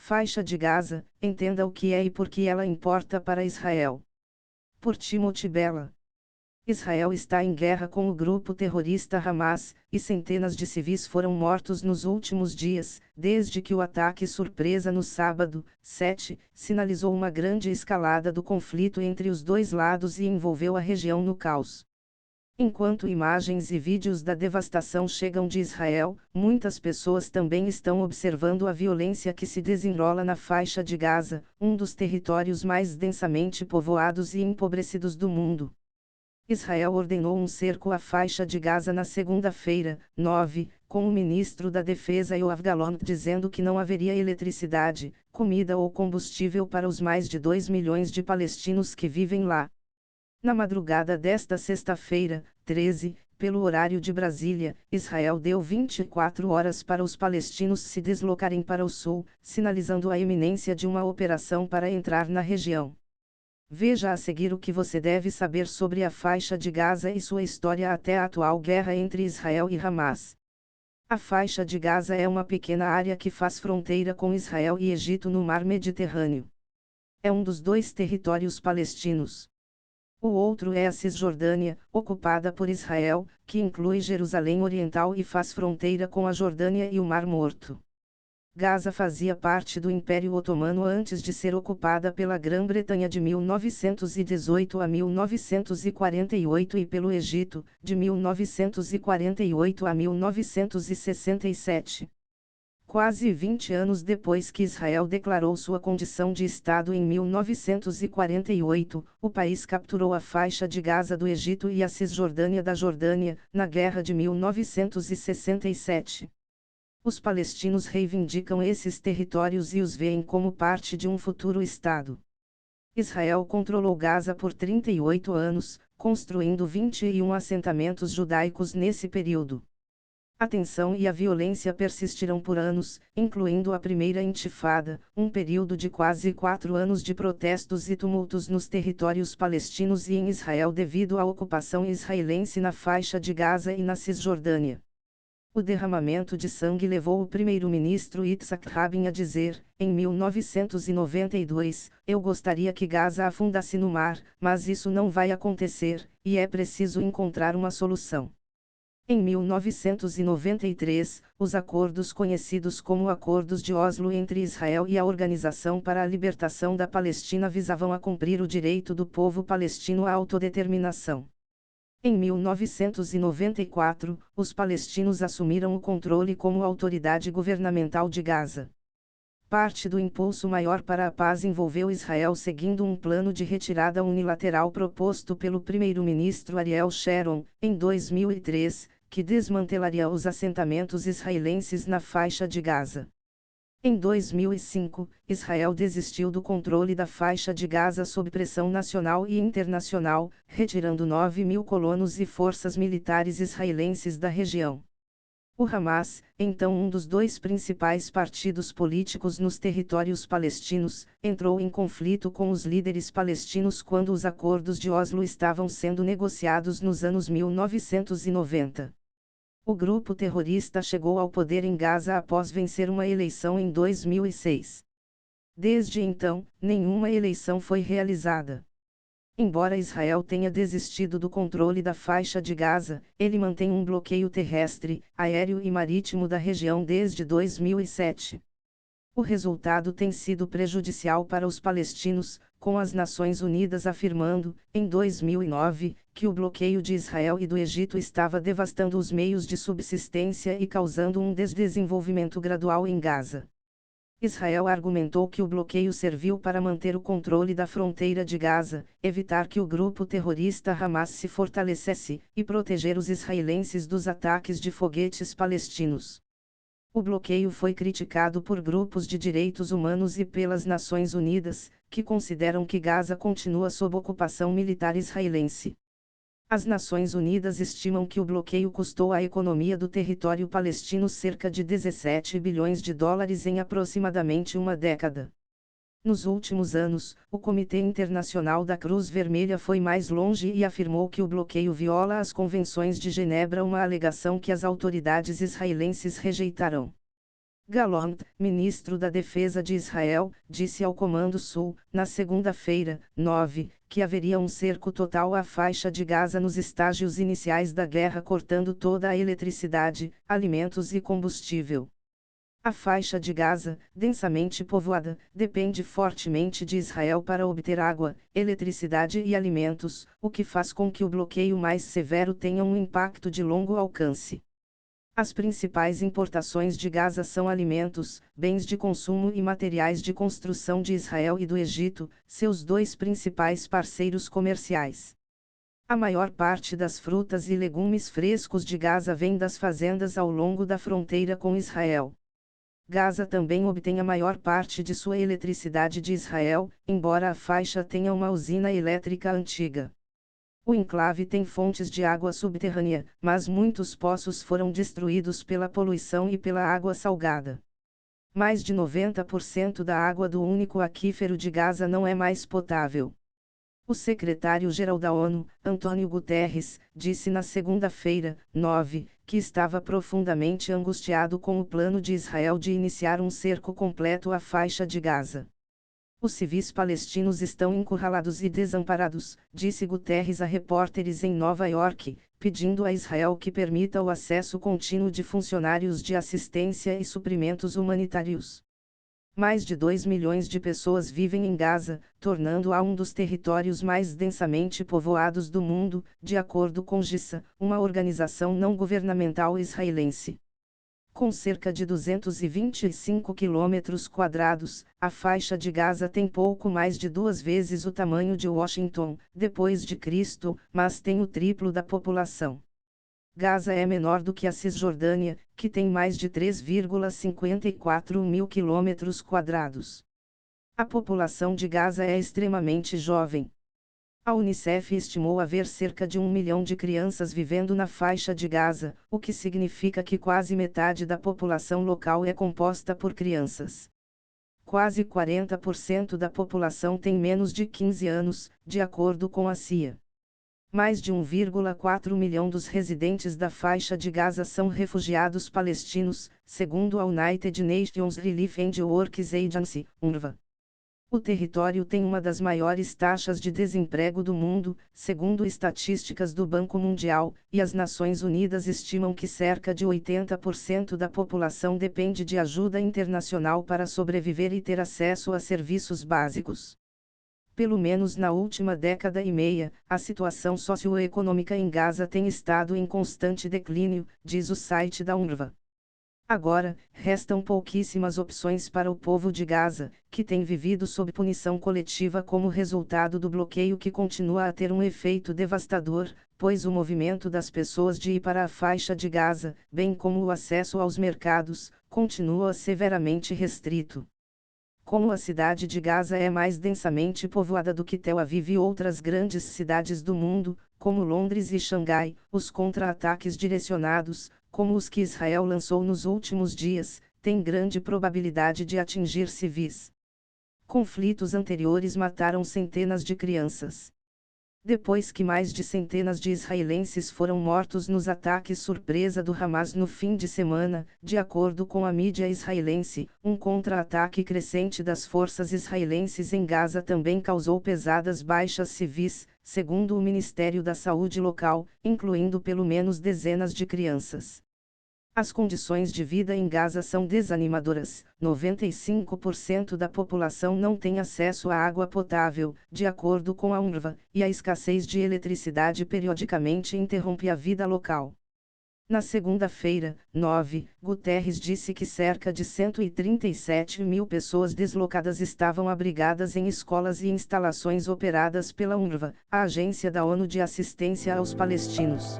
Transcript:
Faixa de Gaza, entenda o que é e por que ela importa para Israel. Por Timothy Bella. Israel está em guerra com o grupo terrorista Hamas, e centenas de civis foram mortos nos últimos dias, desde que o ataque surpresa no sábado, 7, sinalizou uma grande escalada do conflito entre os dois lados e envolveu a região no caos. Enquanto imagens e vídeos da devastação chegam de Israel, muitas pessoas também estão observando a violência que se desenrola na faixa de Gaza, um dos territórios mais densamente povoados e empobrecidos do mundo. Israel ordenou um cerco à faixa de Gaza na segunda-feira, 9, com o ministro da Defesa Yoav Gallant dizendo que não haveria eletricidade, comida ou combustível para os mais de 2 milhões de palestinos que vivem lá. Na madrugada desta sexta-feira, 13, pelo horário de Brasília, Israel deu 24 horas para os palestinos se deslocarem para o sul, sinalizando a iminência de uma operação para entrar na região. Veja a seguir o que você deve saber sobre a faixa de Gaza e sua história até a atual guerra entre Israel e Hamas. A faixa de Gaza é uma pequena área que faz fronteira com Israel e Egito no mar Mediterrâneo. É um dos dois territórios palestinos. O outro é a Cisjordânia, ocupada por Israel, que inclui Jerusalém Oriental e faz fronteira com a Jordânia e o Mar Morto. Gaza fazia parte do Império Otomano antes de ser ocupada pela Grã-Bretanha de 1918 a 1948 e pelo Egito, de 1948 a 1967. Quase 20 anos depois que Israel declarou sua condição de Estado em 1948, o país capturou a faixa de Gaza do Egito e a Cisjordânia da Jordânia, na Guerra de 1967. Os palestinos reivindicam esses territórios e os veem como parte de um futuro Estado. Israel controlou Gaza por 38 anos, construindo 21 assentamentos judaicos nesse período. A tensão e a violência persistirão por anos, incluindo a primeira intifada, um período de quase 4 anos de protestos e tumultos nos territórios palestinos e em Israel devido à ocupação israelense na faixa de Gaza e na Cisjordânia. O derramamento de sangue levou o primeiro-ministro Yitzhak Rabin a dizer, em 1992, eu gostaria que Gaza afundasse no mar, mas isso não vai acontecer, e é preciso encontrar uma solução. Em 1993, os acordos conhecidos como Acordos de Oslo entre Israel e a Organização para a Libertação da Palestina visavam a cumprir o direito do povo palestino à autodeterminação. Em 1994, os palestinos assumiram o controle como autoridade governamental de Gaza. Parte do impulso maior para a paz envolveu Israel seguindo um plano de retirada unilateral proposto pelo primeiro-ministro Ariel Sharon, em 2003, que desmantelaria os assentamentos israelenses na faixa de Gaza. Em 2005, Israel desistiu do controle da faixa de Gaza sob pressão nacional e internacional, retirando 9.000 colonos e forças militares israelenses da região. O Hamas, então um dos dois principais partidos políticos nos territórios palestinos, entrou em conflito com os líderes palestinos quando os acordos de Oslo estavam sendo negociados nos anos 1990. O grupo terrorista chegou ao poder em Gaza após vencer uma eleição em 2006. Desde então, nenhuma eleição foi realizada. Embora Israel tenha desistido do controle da faixa de Gaza, ele mantém um bloqueio terrestre, aéreo e marítimo da região desde 2007. O resultado tem sido prejudicial para os palestinos, com as Nações Unidas afirmando, em 2009, que o bloqueio de Israel e do Egito estava devastando os meios de subsistência e causando um desdesenvolvimento gradual em Gaza. Israel argumentou que o bloqueio serviu para manter o controle da fronteira de Gaza, evitar que o grupo terrorista Hamas se fortalecesse, e proteger os israelenses dos ataques de foguetes palestinos. O bloqueio foi criticado por grupos de direitos humanos e pelas Nações Unidas, que consideram que Gaza continua sob ocupação militar israelense. As Nações Unidas estimam que o bloqueio custou à economia do território palestino cerca de 17 bilhões de dólares em aproximadamente uma década. Nos últimos anos, o Comitê Internacional da Cruz Vermelha foi mais longe e afirmou que o bloqueio viola as Convenções de Genebra, uma alegação que as autoridades israelenses rejeitaram. Gallant, ministro da Defesa de Israel, disse ao Comando Sul, na segunda-feira, 9, que haveria um cerco total à faixa de Gaza nos estágios iniciais da guerra, cortando toda a eletricidade, alimentos e combustível. A faixa de Gaza, densamente povoada, depende fortemente de Israel para obter água, eletricidade e alimentos, o que faz com que o bloqueio mais severo tenha um impacto de longo alcance. As principais importações de Gaza são alimentos, bens de consumo e materiais de construção de Israel e do Egito, seus dois principais parceiros comerciais. A maior parte das frutas e legumes frescos de Gaza vem das fazendas ao longo da fronteira com Israel. Gaza também obtém a maior parte de sua eletricidade de Israel, embora a faixa tenha uma usina elétrica antiga. O enclave tem fontes de água subterrânea, mas muitos poços foram destruídos pela poluição e pela água salgada. Mais de 90% da água do único aquífero de Gaza não é mais potável. O secretário-geral da ONU, Antônio Guterres, disse na segunda-feira, 9, que estava profundamente angustiado com o plano de Israel de iniciar um cerco completo à faixa de Gaza. Os civis palestinos estão encurralados e desamparados, disse Guterres a repórteres em Nova York, pedindo a Israel que permita o acesso contínuo de funcionários de assistência e suprimentos humanitários. Mais de 2 milhões de pessoas vivem em Gaza, tornando-a um dos territórios mais densamente povoados do mundo, de acordo com GISA, uma organização não governamental israelense. Com cerca de 225 km², a faixa de Gaza tem pouco mais de 2 vezes o tamanho de Washington, depois de Cristo, mas tem o triplo da população. Gaza é menor do que a Cisjordânia, que tem mais de 3,54 mil km². A população de Gaza é extremamente jovem. A Unicef estimou haver cerca de 1 milhão de crianças vivendo na faixa de Gaza, o que significa que quase metade da população local é composta por crianças. Quase 40% da população tem menos de 15 anos, de acordo com a CIA. Mais de 1,4 milhão dos residentes da faixa de Gaza são refugiados palestinos, segundo a United Nations Relief and Works Agency, UNRWA. O território tem uma das maiores taxas de desemprego do mundo, segundo estatísticas do Banco Mundial, e as Nações Unidas estimam que cerca de 80% da população depende de ajuda internacional para sobreviver e ter acesso a serviços básicos. Pelo menos na última década e meia, a situação socioeconômica em Gaza tem estado em constante declínio, diz o site da UNRWA. Agora, restam pouquíssimas opções para o povo de Gaza, que tem vivido sob punição coletiva como resultado do bloqueio que continua a ter um efeito devastador, pois o movimento das pessoas de ir para a faixa de Gaza, bem como o acesso aos mercados, continua severamente restrito. Como a cidade de Gaza é mais densamente povoada do que Tel Aviv e outras grandes cidades do mundo, como Londres e Xangai, os contra-ataques direcionados, como os que Israel lançou nos últimos dias, têm grande probabilidade de atingir civis. Conflitos anteriores mataram centenas de crianças. Depois que mais de centenas de israelenses foram mortos nos ataques surpresa do Hamas no fim de semana, de acordo com a mídia israelense, um contra-ataque crescente das forças israelenses em Gaza também causou pesadas baixas civis, segundo o Ministério da Saúde local, incluindo pelo menos dezenas de crianças. As condições de vida em Gaza são desanimadoras. 95% da população não tem acesso à água potável, de acordo com a UNRWA, e a escassez de eletricidade periodicamente interrompe a vida local. Na segunda-feira, 9, Guterres disse que cerca de 137 mil pessoas deslocadas estavam abrigadas em escolas e instalações operadas pela UNRWA, a Agência da ONU de Assistência aos Palestinos.